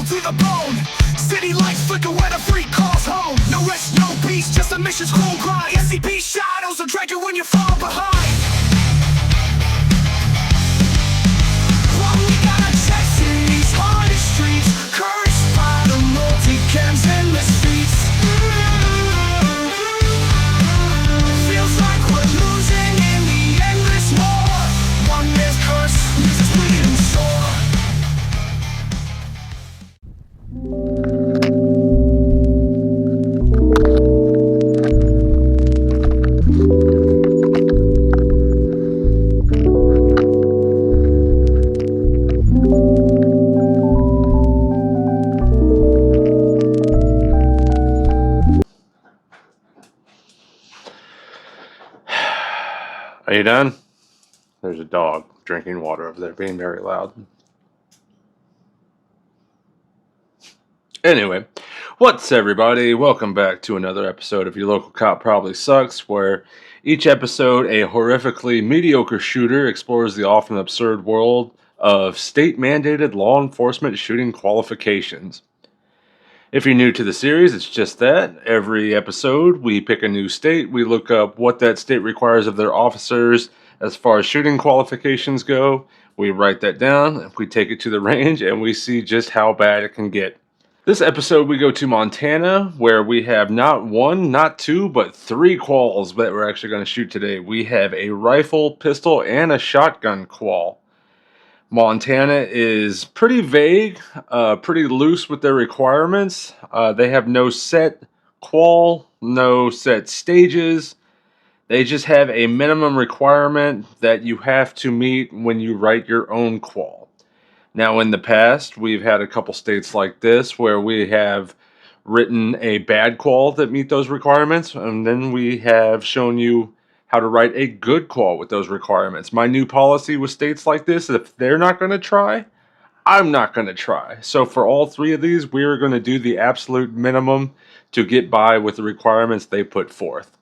To the bone, city lights flicker when a freak calls home. No rest, no peace, just a mission's cruel grind. SCP shadows will drag you when you fall behind. While we got our checks in these haunted streets, cursed by the multi-cams in the streets. Feels like we're losing in the endless war. One man's curse leaves us bleeding sore. Are you done? There's a dog drinking water over there, being very loud. Anyway, what's everybody? Welcome back to another episode of Your Local Cop Probably Sucks, where each episode a horrifically mediocre shooter explores the often absurd world of state-mandated law enforcement shooting qualifications. If you're new to the series, it's just that. Every episode, we pick a new state, we look up what that state requires of their officers as far as shooting qualifications go, we write that down, we take it to the range, and we see just how bad it can get. This episode, we go to Montana, where we have not one, not two, but three quals that we're actually going to shoot today. We have a rifle, pistol, and a shotgun qual. Montana is pretty vague, pretty loose with their requirements. They have no set qual, no set stages. They just have a minimum requirement that you have to meet when you write your own qual. Now, in the past, we've had a couple states like this where we have written a bad qual that meet those requirements, and then we have shown you how to write a good qual with those requirements. My new policy with states like this, if they're not going to try, I'm not going to try. So for all three of these, we are going to do the absolute minimum to get by with the requirements they put forth.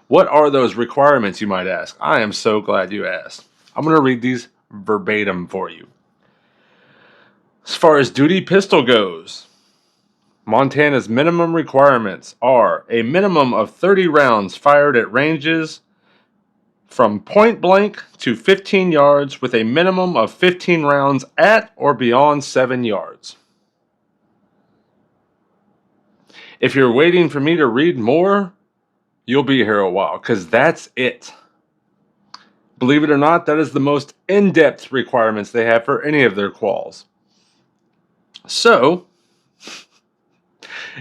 What are those requirements, you might ask? I am so glad you asked. I'm going to read these verbatim for you. As far as duty pistol goes, Montana's minimum requirements are a minimum of 30 rounds fired at ranges from point blank to 15 yards with a minimum of 15 rounds at or beyond 7 yards. If you're waiting for me to read more, you'll be here a while, because that's it. Believe it or not, that is the most in-depth requirements they have for any of their quals. So,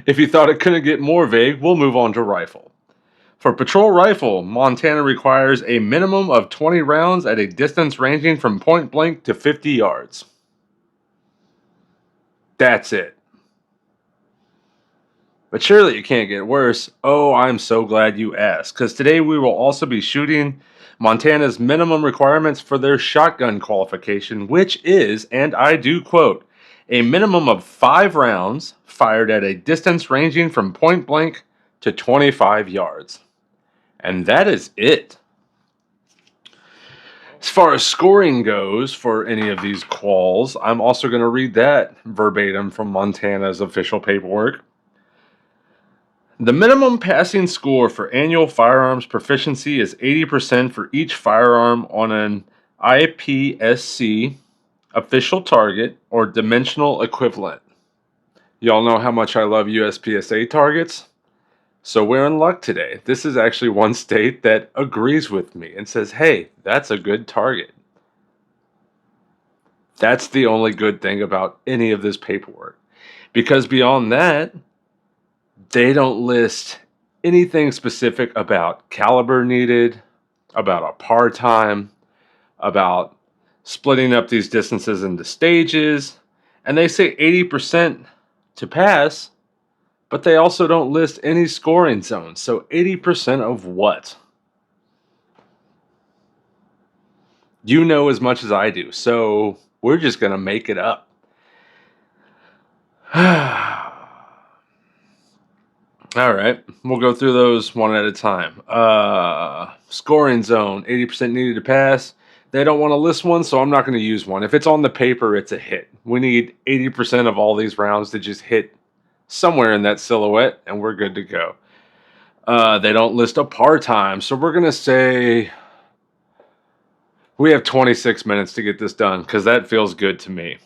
if you thought it couldn't get more vague, we'll move on to rifle. For patrol rifle, Montana requires a minimum of 20 rounds at a distance ranging from point blank to 50 yards. That's it. But surely it can't get worse. Oh, I'm so glad you asked, because today we will also be shooting Montana's minimum requirements for their shotgun qualification, which is, and I do quote, a minimum of 5 rounds fired at a distance ranging from point blank to 25 yards. And that is it. As far as scoring goes for any of these quals, I'm also going to read that verbatim from Montana's official paperwork. The minimum passing score for annual firearms proficiency is 80% for each firearm on an IPSC official target or dimensional equivalent. Y'all know how much I love USPSA targets? So we're in luck today. This is actually one state that agrees with me and says, hey, that's a good target. That's the only good thing about any of this paperwork. Because beyond that, they don't list anything specific about caliber needed, about a par time, about splitting up these distances into stages, and they say 80% to pass, but they also don't list any scoring zones. So 80% of what? You know as much as I do, so we're just going to make it up. All right, we'll go through those one at a time. Scoring zone, 80% needed to pass. They don't want to list one, so I'm not going to use one. If it's on the paper, it's a hit. We need 80% of all these rounds to just hit somewhere in that silhouette, and we're good to go. They don't list a par time, so we're going to say we have 26 minutes to get this done, because that feels good to me.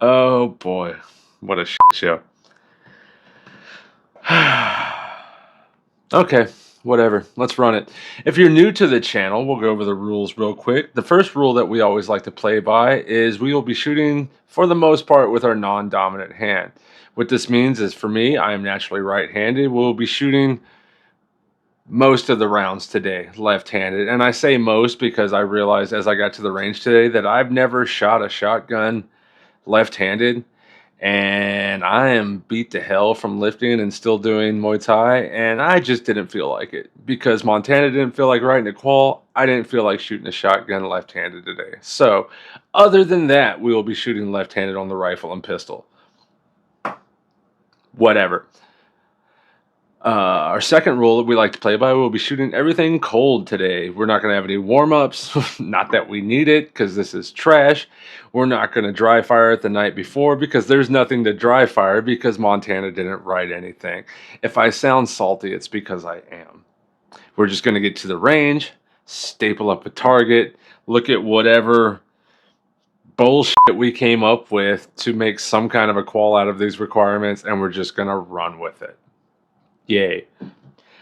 Oh, boy. What a shit show. Okay, whatever. Let's run it. If you're new to the channel, we'll go over the rules real quick. The first rule that we always like to play by is we will be shooting, for the most part, with our non-dominant hand. What this means is, for me, I am naturally right-handed. We'll be shooting most of the rounds today left-handed. And I say most because I realized as I got to the range today that I've never shot a shotgun left-handed. And I am beat to hell from lifting and still doing Muay Thai, and I just didn't feel like it. Because Montana didn't feel like writing a qual, I didn't feel like shooting a shotgun left-handed today. So, other than that, we will be shooting left-handed on the rifle and pistol. Whatever. Our second rule that we like to play by, we'll be shooting everything cold today. We're not going to have any warm-ups, not that we need it, because this is trash. We're not going to dry fire it the night before, because there's nothing to dry fire, because Montana didn't write anything. If I sound salty, it's because I am. We're just going to get to the range, staple up a target, look at whatever bullshit we came up with to make some kind of a qual out of these requirements, and we're just going to run with it. Yay.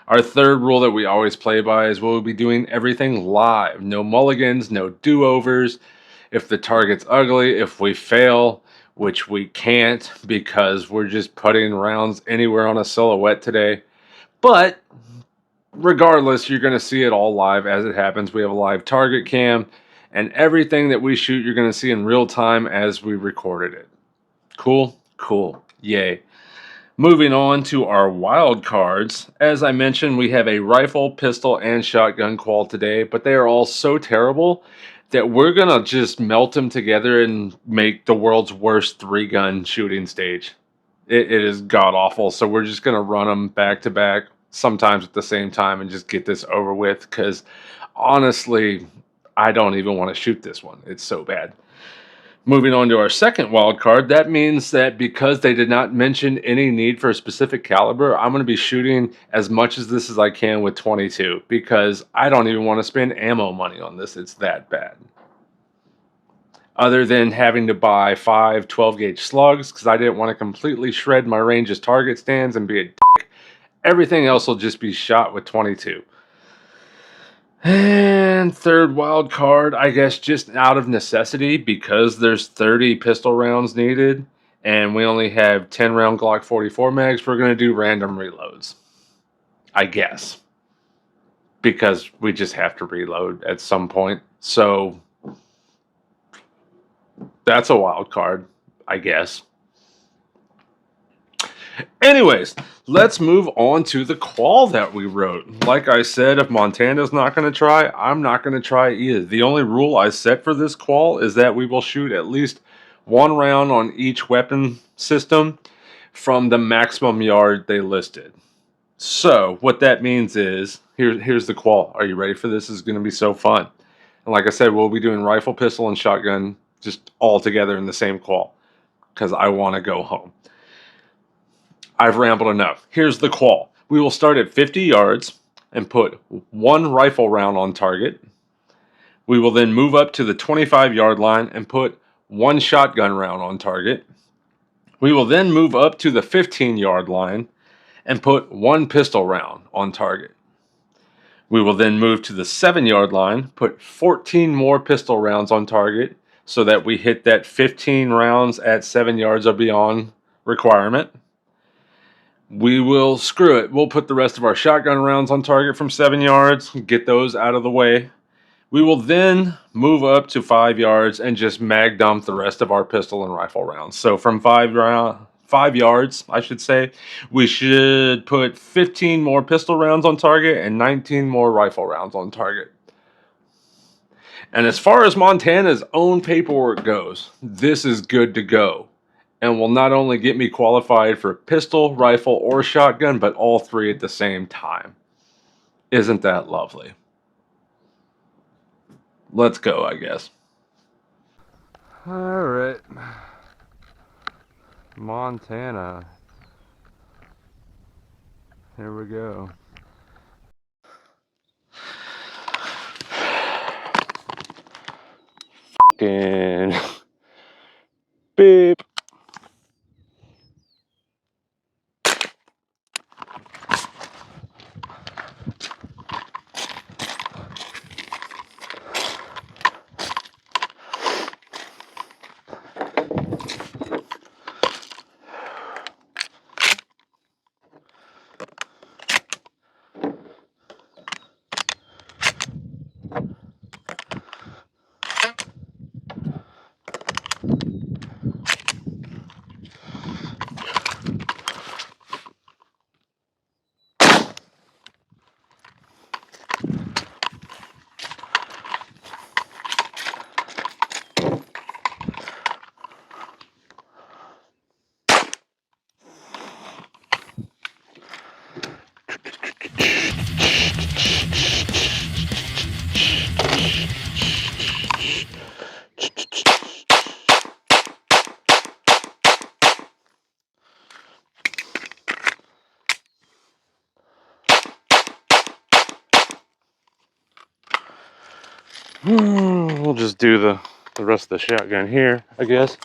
Our third rule that we always play by is we'll be doing everything live. No mulligans, no do-overs. If the target's ugly, if we fail, which we can't because we're just putting rounds anywhere on a silhouette today. But regardless, you're going to see it all live as it happens. We have a live target cam, and everything that we shoot, you're going to see in real time as we recorded it. Cool? Cool. Yay. Moving on to our wild cards. As I mentioned, we have a rifle, pistol, and shotgun qual today, but they are all so terrible that we're going to just melt them together and make the world's worst 3-gun shooting stage. It is god-awful, so we're just going to run them back-to-back, sometimes at the same time, and just get this over with, because honestly, I don't even want to shoot this one. It's so bad. Moving on to our second wild card, that means that because they did not mention any need for a specific caliber, I'm going to be shooting as much as this as I can with 22, because I don't even want to spend ammo money on this. It's that bad. Other than having to buy 5 12-gauge slugs, because I didn't want to completely shred my range's target stands and be a dick, everything else will just be shot with 22. And third wild card, I guess just out of necessity, because there's 30 pistol rounds needed and we only have 10 round Glock 44 mags, we're going to do random reloads. I guess. Because we just have to reload at some point. So that's a wild card, I guess. Anyways, let's move on to the qual that we wrote. Like I said, if Montana's not going to try, I'm not going to try either. The only rule I set for this qual is that we will shoot at least 1 round on each weapon system from the maximum yard they listed. So, what that means is, here's the qual. Are you ready for this? This is going to be so fun. And like I said, we'll be doing rifle, pistol, and shotgun just all together in the same qual, because I want to go home. I've rambled enough. Here's the qual. We will start at 50 yards and put 1 rifle round on target. We will then move up to the 25-yard line and put 1 shotgun round on target. We will then move up to the 15-yard line and put 1 pistol round on target. We will then move to the 7-yard line, put 14 more pistol rounds on target so that we hit that 15 rounds at 7 yards or beyond requirement. We will screw it. We'll put the rest of our shotgun rounds on target from 7 yards, get those out of the way. We will then move up to 5 yards and just mag dump the rest of our pistol and rifle rounds. So from 5 yards, I should say, we should put 15 more pistol rounds on target and 19 more rifle rounds on target. And as far as Montana's own paperwork goes, this is good to go. and will not only get me qualified for pistol, rifle, or shotgun, but all three at the same time. Isn't that lovely? Let's go, I guess. All right. Montana. Here we go. Fucking beep. We'll just do the rest of the shotgun here, I guess.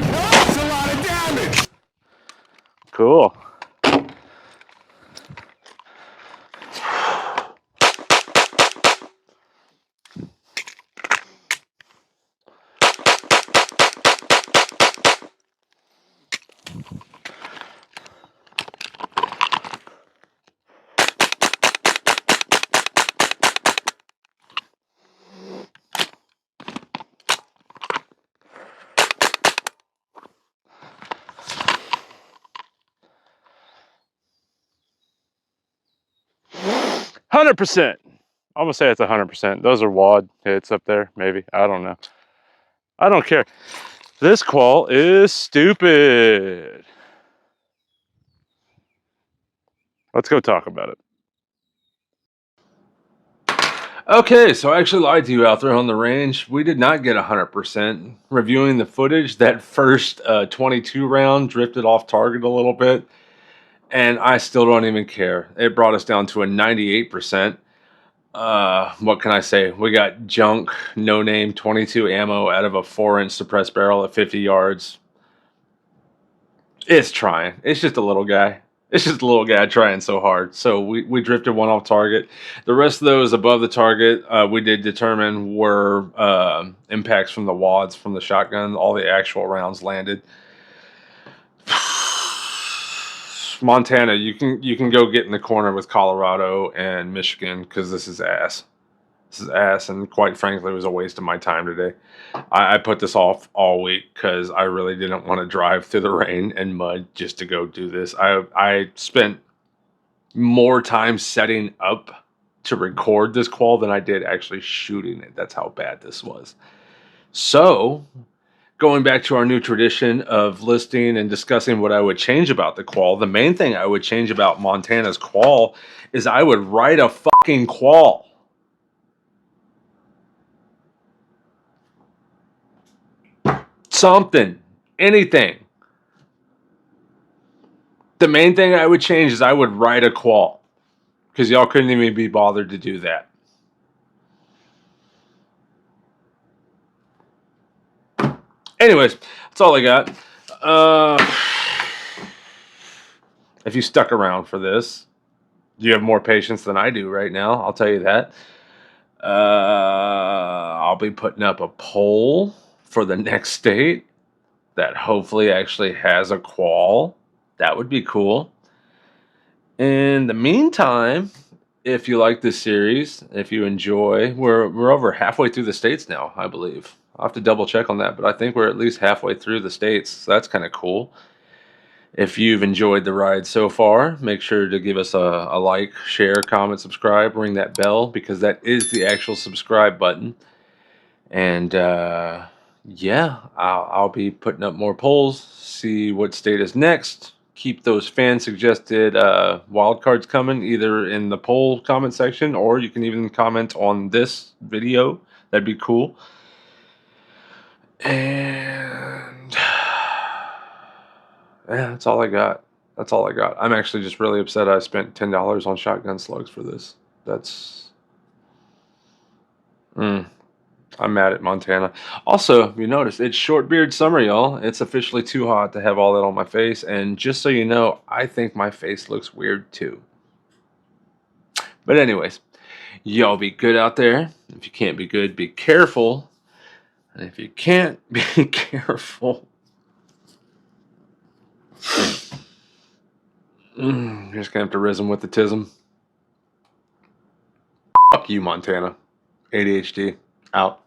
That's a lot of damage! Cool. %. I'm gonna say it's 100%. Those are wad hits up there, maybe. I don't know. I don't care. This qual is stupid. Let's go talk about it. Okay, so I actually lied to you out there on the range. We did not get 100%. Reviewing the footage, that first 22 round drifted off target a little bit, and I still don't even care. It brought us down to a 98%. What can I say? We got junk, no name, 22 ammo out of a 4-inch suppressed barrel at 50 yards. It's trying. It's just a little guy. It's just a little guy trying so hard. So we drifted one off target. The rest of those above the target, we did determine were impacts from the wads from the shotgun. All the actual rounds landed. Montana, you can go get in the corner with Colorado and Michigan because this is ass. This is ass, and quite frankly, it was a waste of my time today. I put this off all week because I really didn't want to drive through the rain and mud just to go do this. I spent more time setting up to record this qual than I did actually shooting it. That's how bad this was. So, going back to our new tradition of listing and discussing what I would change about the qual, the main thing I would change about Montana's qual is I would write a fucking qual. Something, anything. The main thing I would change is I would write a qual, because y'all couldn't even be bothered to do that. Anyways, that's all I got. If you stuck around for this, you have more patience than I do right now. I'll tell you that. I'll be putting up a poll for the next state that hopefully actually has a qual. That would be cool. In the meantime, if you like this series, if you enjoy, we're over halfway through the states now, I believe. I'll have to double check on that, but I think we're at least halfway through the states. So that's kind of cool. If you've enjoyed the ride so far, make sure to give us a like, share, comment, subscribe, ring that bell, because that is the actual subscribe button. And yeah, I'll be putting up more polls, see what state is next. Keep those fan suggested wildcards coming, either in the poll comment section, or you can even comment on this video. That'd be cool. And yeah, that's all I got. That's all I got. I'm actually just really upset I spent $10 on shotgun slugs for this. That's... I'm mad at Montana. Also, you notice, it's short beard summer, y'all. It's officially too hot to have all that on my face. And just so you know, I think my face looks weird too. But anyways, y'all be good out there. If you can't be good, be careful. And if you can't be careful... You're just gonna have to rhythm with the tism. Fuck you, Montana. ADHD. Out.